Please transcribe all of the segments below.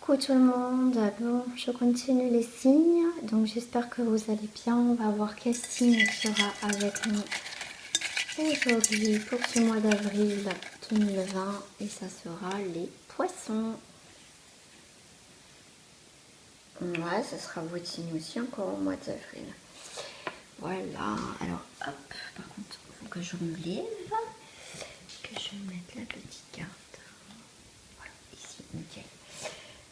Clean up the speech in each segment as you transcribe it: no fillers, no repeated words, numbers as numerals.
Coucou tout le monde, bon je continue les signes, donc j'espère que vous allez bien. On va voir quel signe sera avec nous aujourd'hui pour ce mois d'avril 2020 et ça sera les poissons. Ouais, ça sera votre signe aussi encore au mois d'avril. Voilà, alors hop, par contre il faut que je me lève, que je mette la petite carte. Voilà, ici, nickel.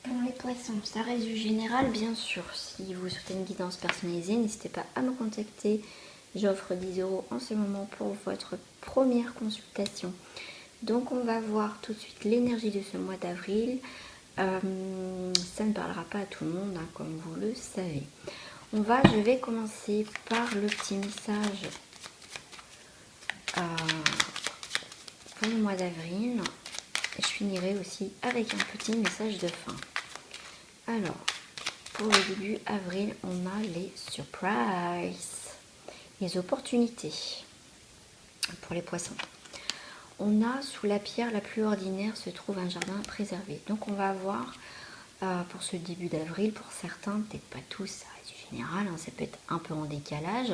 Pour les poissons, ça reste du général bien sûr. Si vous souhaitez une guidance personnalisée, n'hésitez pas à me contacter. J'offre 10 € en ce moment pour votre première consultation. Donc on va voir tout de suite l'énergie de ce mois d'avril. Ça ne parlera pas à tout le monde, hein, comme vous le savez. Je vais commencer par le petit message pour le mois d'avril. Je finirai aussi avec un petit message de fin. Alors, pour le début avril, on a les surprises, les opportunités pour les poissons. On a sous la pierre la plus ordinaire se trouve un jardin préservé. Donc on va avoir pour ce début d'avril, pour certains, peut-être pas tous, ça reste du général, hein, ça peut être un peu en décalage.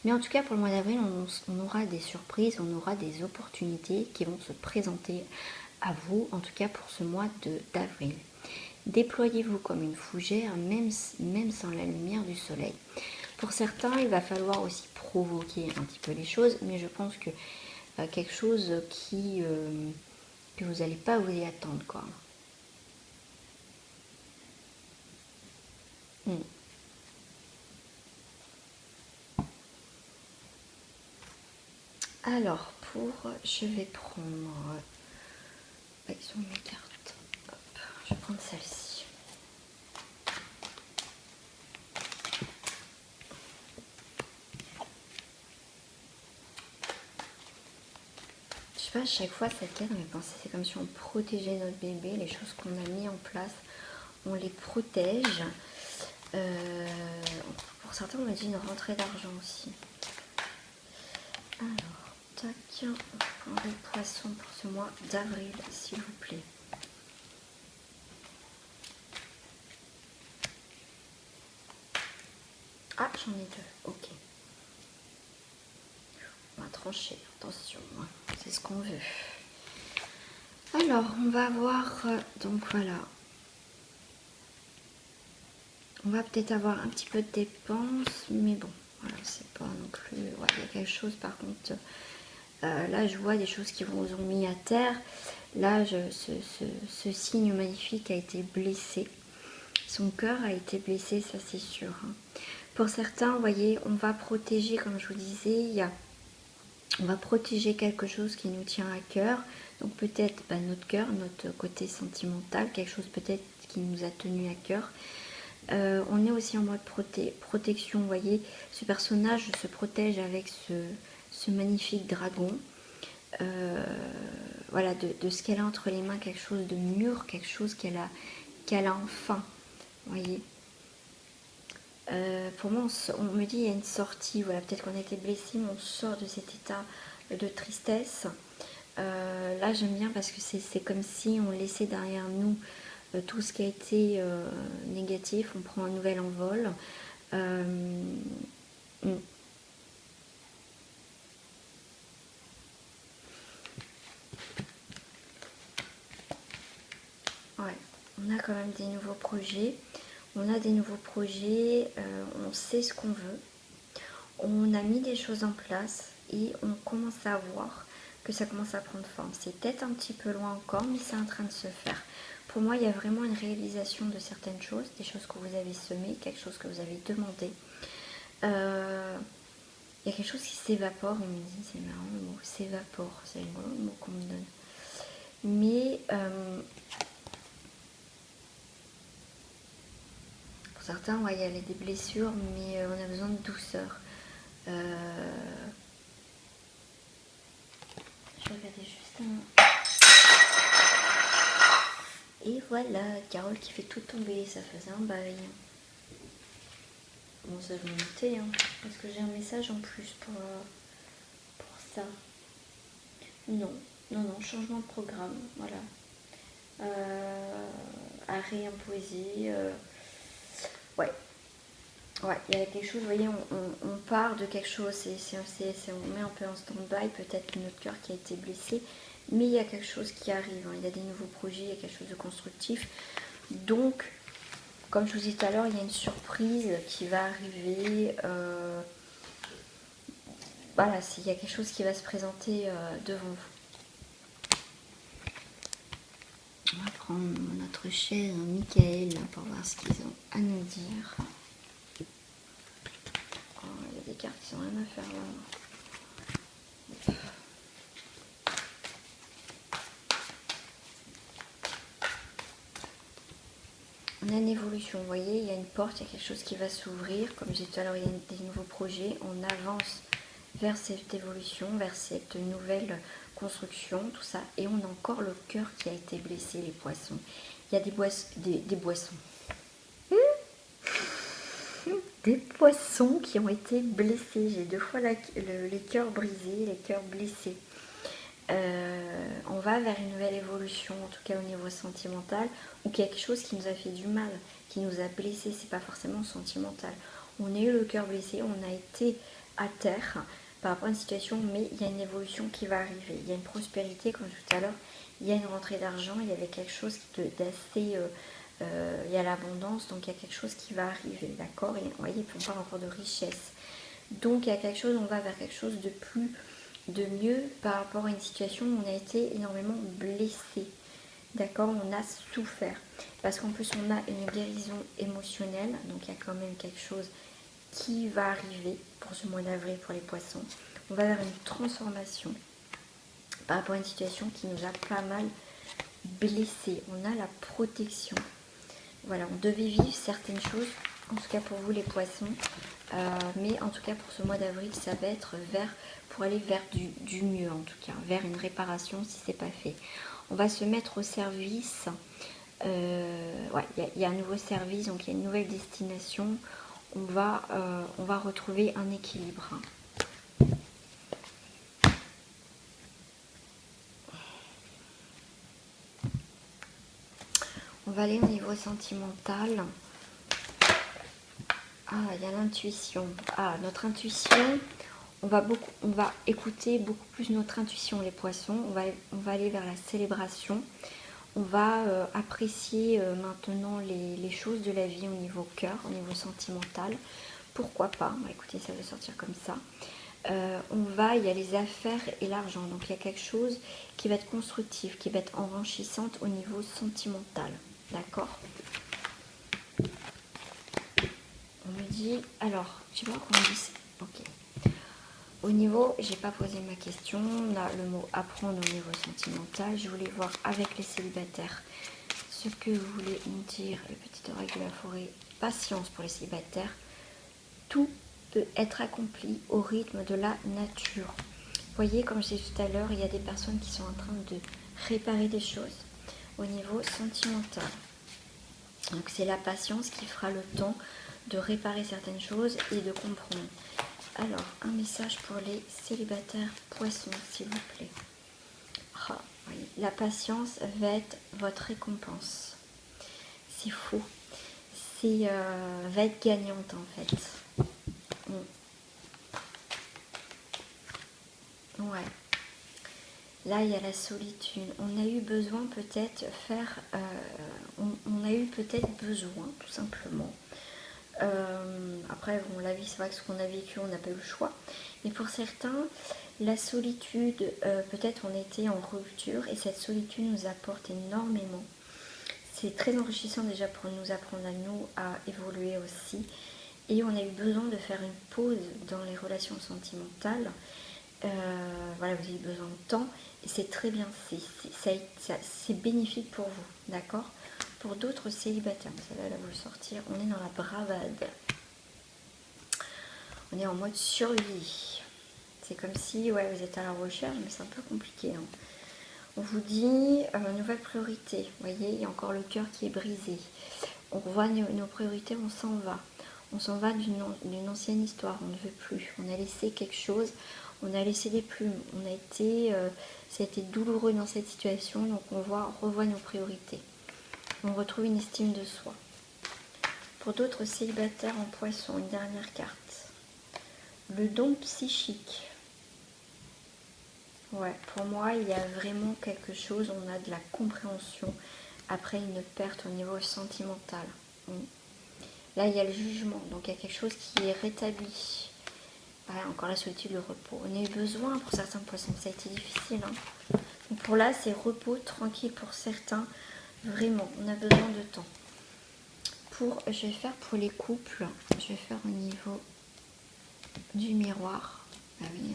Mais en tout cas pour le mois d'avril, on aura des surprises, on aura des opportunités qui vont se présenter à vous, en tout cas pour ce mois d'avril. Déployez-vous comme une fougère, même sans la lumière du soleil. Pour certains, il va falloir aussi provoquer un petit peu les choses, mais je pense que quelque chose que vous n'allez pas vous y attendre, quoi. Alors, je vais prendre... Ils sont mes cartes. Hop, je vais prendre celle-ci. Je sais pas, à chaque fois cette carte me pensait, c'est comme si on protégeait notre bébé, les choses qu'on a mis en place, on les protège. Pour certains, on m'a dit une rentrée d'argent aussi. Alors, tac, on prend les poissons pour ce mois d'avril, s'il vous plaît. Ah, j'en ai deux, ok. On va trancher, attention, hein, c'est ce qu'on veut. Alors, on va voir, donc voilà. On va peut-être avoir un petit peu de dépenses, mais bon, voilà, c'est pas non plus... Ouais, il y a quelque chose, par contre, là, je vois des choses qui vous ont mis à terre. Là, ce signe magnifique a été blessé. Son cœur a été blessé, ça c'est sûr. Hein. Pour certains, vous voyez, on va protéger, comme je vous disais, on va protéger quelque chose qui nous tient à cœur. Donc peut-être notre cœur, notre côté sentimental, quelque chose peut-être qui nous a tenu à cœur. On est aussi en mode protection, vous voyez, ce personnage se protège avec ce magnifique dragon. Voilà, de ce qu'elle a entre les mains, quelque chose de mûr, quelque chose qu'elle a enfin, vous voyez. Pour moi, on me dit il y a une sortie, voilà, peut-être qu'on a été blessé, mais on sort de cet état de tristesse. Là, j'aime bien parce que c'est comme si on laissait derrière nous tout ce qui a été négatif, on prend un nouvel envol. Ouais, on a quand même des nouveaux projets. On a des nouveaux projets, on sait ce qu'on veut. On a mis des choses en place et on commence à voir que ça commence à prendre forme. C'est peut-être un petit peu loin encore, mais c'est en train de se faire. Pour moi, il y a vraiment une réalisation de certaines choses, des choses que vous avez semées, quelque chose que vous avez demandé. Il y a quelque chose qui s'évapore, on me dit, c'est marrant le mot, s'évapore, c'est le mot qu'on me donne. Mais pour certains, ouais, il y a des blessures, mais on a besoin de douceur. Je vais regarder juste un... Et voilà, Carole qui fait tout tomber, ça faisait un bail. Bon, ça je me notais, hein, parce que j'ai un message en plus pour ça. Non, changement de programme, voilà. arrêt imposé. Ouais. Ouais, il y a quelque chose, vous voyez, on part de quelque chose, on met un peu en stand-by, peut-être notre cœur qui a été blessé, mais il y a quelque chose qui arrive, hein. Il y a des nouveaux projets, il y a quelque chose de constructif. Donc, comme je vous disais tout à l'heure, il y a une surprise qui va arriver. Voilà, il y a quelque chose qui va se présenter devant vous. On va prendre notre chaise Michael pour voir ce qu'ils ont à nous dire. Oh, il y a des cartes qui sont rien à faire là. On a une évolution, vous voyez, il y a une porte, il y a quelque chose qui va s'ouvrir. Comme je disais tout à l'heure, il y a des nouveaux projets. On avance vers cette évolution, vers cette nouvelle construction, tout ça. Et on a encore le cœur qui a été blessé, les poissons. Il y a des boissons. Des poissons qui ont été blessés. J'ai 2 fois les cœurs brisés, les cœurs blessés. On va vers une nouvelle évolution, en tout cas au niveau sentimental, ou quelque chose qui nous a fait du mal, qui nous a blessés. C'est pas forcément sentimental. On a eu le cœur blessé, on a été à terre par rapport à une situation, mais il y a une évolution qui va arriver. Il y a une prospérité, comme tout à l'heure, il y a une rentrée d'argent, il y avait quelque chose d'assez... il y a l'abondance, donc il y a quelque chose qui va arriver, d'accord. Et vous voyez, on parle encore de richesse. Donc il y a quelque chose, on va vers quelque chose de mieux par rapport à une situation où on a été énormément blessé. D'accord, on a souffert. Parce qu'en plus, on a une guérison émotionnelle. Donc, il y a quand même quelque chose qui va arriver pour ce mois d'avril pour les poissons. On va vers une transformation par rapport à une situation qui nous a pas mal blessé. On a la protection. Voilà, on devait vivre certaines choses, en tout cas pour vous les poissons. Mais en tout cas pour ce mois d'avril, ça va être pour aller vers du mieux, en tout cas, vers une réparation si c'est pas fait. On va se mettre au service. Ouais, il y a un nouveau service, donc il y a une nouvelle destination. On va retrouver un équilibre. On va aller au niveau sentimental. Ah, il y a l'intuition. Ah, notre intuition, on va écouter beaucoup plus notre intuition, les poissons. On va aller vers la célébration. On va apprécier maintenant les choses de la vie au niveau cœur, au niveau sentimental. Pourquoi pas? Écoutez, ça va sortir comme ça. Il y a les affaires et l'argent. Donc il y a quelque chose qui va être constructif, qui va être enrichissante au niveau sentimental. D'accord? On me dit, alors, je sais pas comment on dit ça. Ok. Au niveau, j'ai pas posé ma question. On a le mot apprendre au niveau sentimental. Je voulais voir avec les célibataires ce que vous voulez me dire. Le petit oreille de la forêt. Patience pour les célibataires. Tout peut être accompli au rythme de la nature. Vous voyez, comme je disais tout à l'heure, il y a des personnes qui sont en train de réparer des choses au niveau sentimental. Donc c'est la patience qui fera le temps de réparer certaines choses et de comprendre. Alors, un message pour les célibataires poissons, s'il vous plaît. Ah, oui. La patience va être votre récompense. C'est fou. Va être gagnante en fait. Ouais. Là, il y a la solitude. On a eu besoin peut-être on a eu peut-être besoin, tout simplement. Après, bon, la vie, c'est vrai que ce qu'on a vécu, on n'a pas eu le choix. Mais pour certains, la solitude, peut-être on était en rupture et cette solitude nous apporte énormément. C'est très enrichissant déjà pour nous apprendre à nous à évoluer aussi. Et on a eu besoin de faire une pause dans les relations sentimentales. Voilà, vous avez besoin de temps et c'est très bien, c'est bénéfique pour vous, d'accord? Pour d'autres célibataires, ça va vous sortir, on est dans la bravade, on est en mode survie. C'est comme si ouais, vous êtes à la recherche, mais c'est un peu compliqué, hein. On vous dit nouvelle priorité, vous voyez, il y a encore le cœur qui est brisé. On revoit nos priorités, on s'en va. On s'en va d'une ancienne histoire, on ne veut plus. On a laissé quelque chose, On a laissé des plumes, ça a été douloureux dans cette situation, donc on revoit nos priorités. On retrouve une estime de soi. Pour d'autres célibataires en poisson, une dernière carte. Le don psychique. Ouais, pour moi, il y a vraiment quelque chose, on a de la compréhension après une perte au niveau sentimental. Là, il y a le jugement, donc il y a quelque chose qui est rétabli. Voilà, encore la solitude, le repos. On a eu besoin pour certains poissons, ça a été difficile. Donc pour là, c'est repos, tranquille pour certains. Vraiment, on a besoin de temps. Je vais faire pour les couples, je vais faire au niveau du miroir. Ah oui,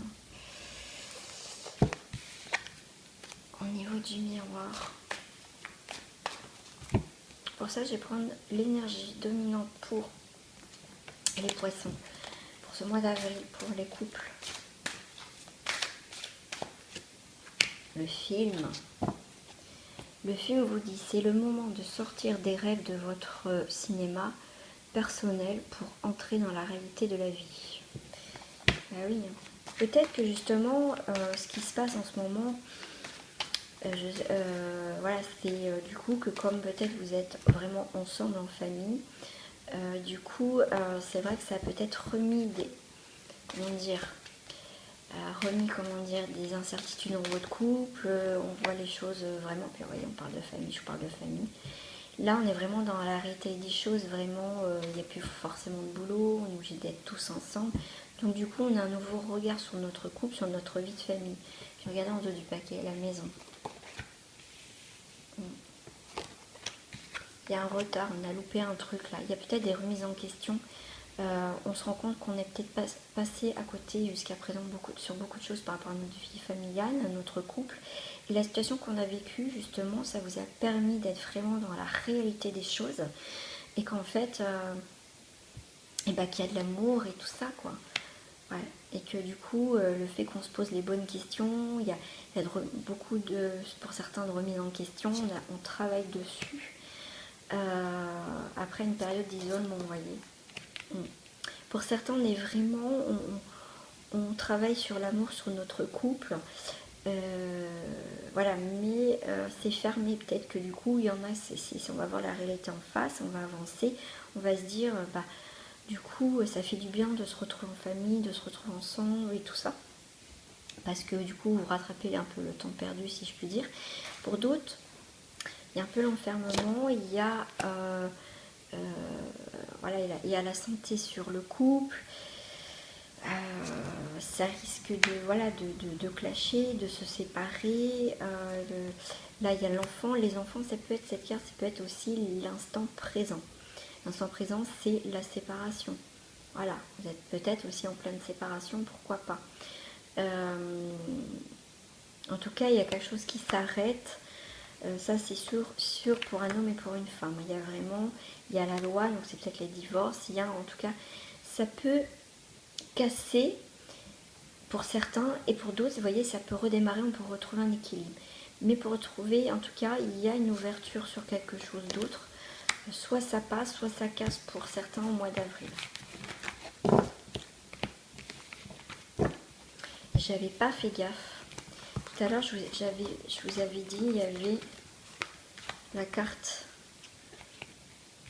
au niveau du miroir. Pour ça, je vais prendre l'énergie dominante pour les poissons. Pour ce mois d'avril, pour les couples. Le film. Le film vous dit, c'est le moment de sortir des rêves de votre cinéma personnel pour entrer dans la réalité de la vie. Ah oui, peut-être que justement, ce qui se passe en ce moment, voilà, c'est du coup que comme peut-être vous êtes vraiment ensemble en famille, du coup, c'est vrai que ça a peut-être remis des, des incertitudes dans votre couple, on voit les choses vraiment, puis voyez, on parle de famille, je parle de famille. Là, on est vraiment dans la réalité des choses, vraiment, il n'y a plus forcément de boulot, on est obligé d'être tous ensemble. Donc du coup, on a un nouveau regard sur notre couple, sur notre vie de famille. Puis regardez en dos du paquet, la maison. Il y a un retard, on a loupé un truc là. Il y a peut-être des remises en question. On se rend compte qu'on est peut-être passé à côté jusqu'à présent sur beaucoup de choses par rapport à notre vie familiale, à notre couple. Et la situation qu'on a vécue, justement, ça vous a permis d'être vraiment dans la réalité des choses. Et qu'en fait, qu'il y a de l'amour et tout ça, quoi. Ouais. Et que du coup, le fait qu'on se pose les bonnes questions, il y a beaucoup de, pour certains, de remises en question, on travaille dessus. Après une période d'isolement, vous voyez. Pour certains, on est vraiment, on travaille sur l'amour, sur notre couple. Voilà, mais c'est fermé. Peut-être que du coup, il y en a, si on va voir la réalité en face, on va avancer, on va se dire, du coup, ça fait du bien de se retrouver en famille, de se retrouver ensemble et tout ça. Parce que du coup, vous rattrapez un peu le temps perdu, si je puis dire. Pour d'autres, il y a un peu l'enfermement, il y a la santé sur le couple, ça risque de clasher, de se séparer. Là, il y a l'enfant. Les enfants, cette carte, ça peut être aussi l'instant présent. L'instant présent, c'est la séparation. Voilà, vous êtes peut-être aussi en pleine séparation, pourquoi pas. En tout cas, il y a quelque chose qui s'arrête. Ça, c'est sûr pour un homme et pour une femme. Il y a la loi, donc c'est peut-être les divorces. En tout cas, ça peut casser pour certains et pour d'autres, vous voyez, ça peut redémarrer, on peut retrouver un équilibre. Mais pour retrouver, en tout cas, il y a une ouverture sur quelque chose d'autre. Soit ça passe, soit ça casse pour certains au mois d'avril. J'avais pas fait gaffe. Tout à l'heure, je vous avais dit, il y avait la carte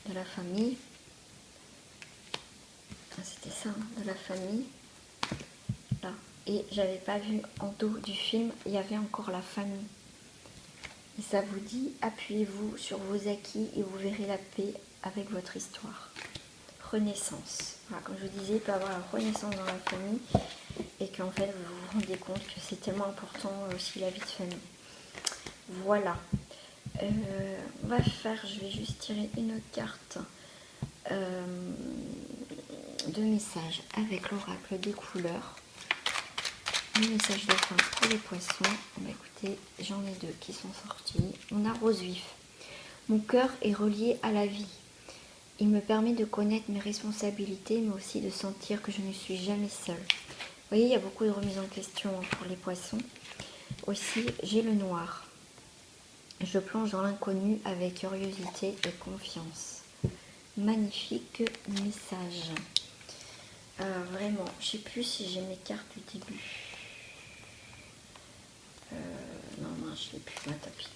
de la famille. C'était ça, de la famille. Là. Et j'avais pas vu en dos du film, il y avait encore la famille. Et ça vous dit, appuyez-vous sur vos acquis et vous verrez la paix avec votre histoire. Renaissance. Voilà, comme je vous disais, il peut y avoir la renaissance dans la famille et qu'en fait, vous vous rendez compte que c'est tellement important aussi la vie de famille. Voilà. On va faire, je vais juste tirer une carte de message avec l'oracle des couleurs. Le message de fin pour les poissons. Écoutez, j'en ai deux qui sont sortis. On a rose vif. Mon cœur est relié à la vie. Il me permet de connaître mes responsabilités, mais aussi de sentir que je ne suis jamais seule. Vous voyez, il y a beaucoup de remises en question pour les poissons. Aussi, j'ai le noir. Je plonge dans l'inconnu avec curiosité et confiance. Magnifique message. Vraiment, je ne sais plus si j'ai mes cartes du début. je l'ai plus, ma tapis.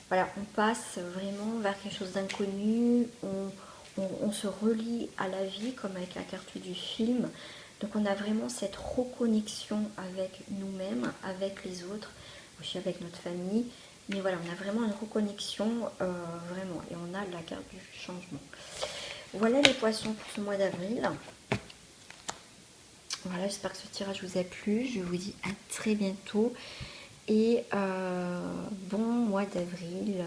Voilà, on passe vraiment vers quelque chose d'inconnu, on se relie à la vie comme avec la carte du film. Donc on a vraiment cette reconnexion avec nous-mêmes, avec les autres, aussi avec notre famille. Mais voilà, on a vraiment une reconnexion, vraiment. Et on a la carte du changement. Voilà les poissons pour ce mois d'avril. Voilà, j'espère que ce tirage vous a plu. Je vous dis à très bientôt. Et bon mois d'avril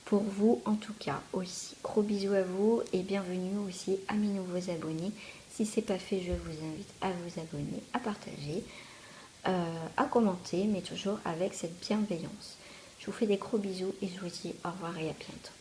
pour vous en tout cas aussi. Gros bisous à vous et bienvenue aussi à mes nouveaux abonnés. Si ce n'est pas fait, je vous invite à vous abonner, à partager, à commenter, mais toujours avec cette bienveillance. Je vous fais des gros bisous et je vous dis au revoir et à bientôt.